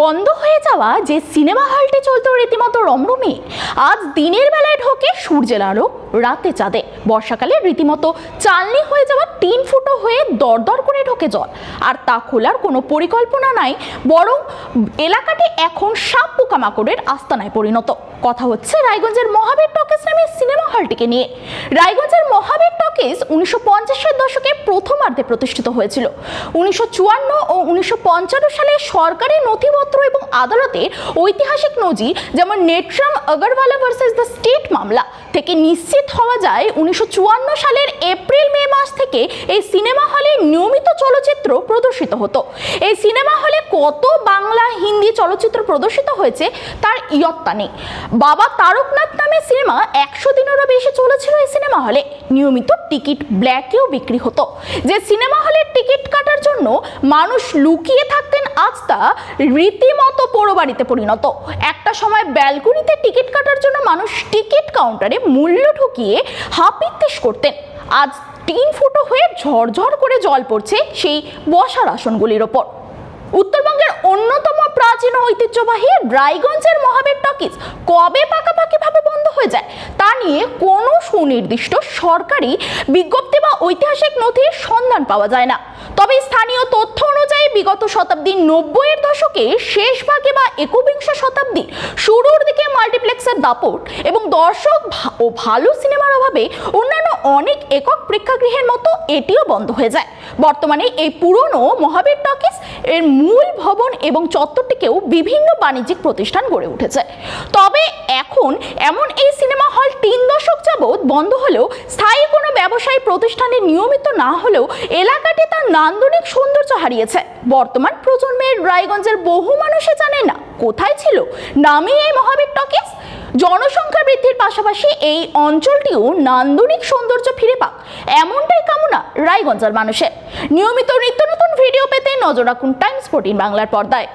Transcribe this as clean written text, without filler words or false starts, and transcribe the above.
বন্ধ হয়ে যাওয়া যে সিনেমা হলটি চলতো রীতিমতো রমরমে, আজ দিনের বেলায় ঢোকে সূর্যের আলো, রাতে চাঁদে। বর্ষাকালে রীতিমতো চালনি হয়ে যাওয়া 3 ফুটো হয়ে দরদর করে ঢোকে জল। আর তা খোলার কোনো পরিকল্পনা নাই, বরং এলাকাটি এখন সাপ পোকামাকড়ের আস্তানায় পরিণত। কথা হচ্ছে রায়গঞ্জের মহাবীর টকিজ নামের সিনেমা হলটিকে নিয়ে। রায়গঞ্জের মহাবীর টকিজ 1950-এর দশকে প্রথমার্ধে প্রতিষ্ঠিত হয়েছিল। 1954 ও 1955 সালে সরকারি নথিপত্র এবং আদালতের ঐতিহাসিক নজির, যেমন নেটরাম আগরওয়ালা ভার্সেস দ্য স্টেট মামলা থেকে নিশ্চিত হওয়া যায় 1954 সালের এপ্রিল-মে মাস থেকে এই সিনেমা হলে নিয়মিত চলচ্চিত্র প্রদর্শিত হতো। এই সিনেমা হলে কত বাংলা, হিন্দি চলচ্চিত্র প্রদর্শিত হয়েছে তার ইয়ত্তা নেই। বাবা তারকনাথ নামে সিনেমা 100 দিনেরও বেশি চলেছিল এই সিনেমা হলে। নিয়মিত টিকিট ব্ল্যাকেও বিক্রি হতো। যে সিনেমা হলের টিকিট কাটার জন্য মানুষ লুকিয়ে থাকতেন, আজ তা রীতিমতো পোড়োবাড়িতে পরিণত। একটা সময় ব্যালকনিতে টিকিট কাটার জন্য মানুষ টিকিট কাউন্টারে মূল্য ঢুকিয়ে হাপিত্তেশ করতেন। আজ 3 ফুটো হয়ে ঝরঝর করে জল পড়ছে সেই বসার আসনগুলির ওপর। উত্তরবঙ্গের অন্যতম প্রাচীন ঐতিহ্যবাহী রায়গঞ্জের মহাবীর টকিজ কবে পাকাপাকিভাবে বন্ধ হয়ে যায় তা নিয়ে কোনো সুনির্দিষ্ট সরকারি বিজ্ঞপ্তি বা ঐতিহাসিক নথির সন্ধান পাওয়া যায় না। তবে স্থানীয় তথ্য অনুযায়ী বিগত শতাব্দীর 90-এর দশকে শেষ ভাগে বা 21 শতাব্দীর শুরুর দিকে মাল্টিপ্লেক্সের দাপট এবং দর্শক ও ভালো সিনেমার অভাবে অন্যান্য অনেক একক প্রেক্ষাগৃহের মতো এটিও বন্ধ হয়ে যায়। বর্তমানে এই পুরনো মহাবীর টকিজ এর মূল ভবন এবং চত্বরটিকেও বিভিন্ন বাণিজ্যিক প্রতিষ্ঠান গড়ে উঠেছে। তবে এখন এমন এই সিনেমা হল 3 দশক যাবৎ বন্ধ হলেও স্থায়ী কোনো ব্যবসায়ী প্রতিষ্ঠানে নিয়মিত না হলেও এলাকাটি তার নান্দনিক সৌন্দর্য হারিয়েছে। বর্তমান প্রজন্মের রায়গঞ্জের বহু মানুষই জানে না কোথায় ছিল নামে এই মহাবীর টকিজ। জনসংখ্যা বৃদ্ধির পাশাপাশি এই অঞ্চলটিও নান্দনিক সৌন্দর্য ফিরে পাক, এমনটাই কামনা রায়গঞ্জের মানুষের। নিয়মিত নিত্য নতুন ভিডিও পেতে নজর রাখুন টাইমস 14 বাংলার পর্দায়।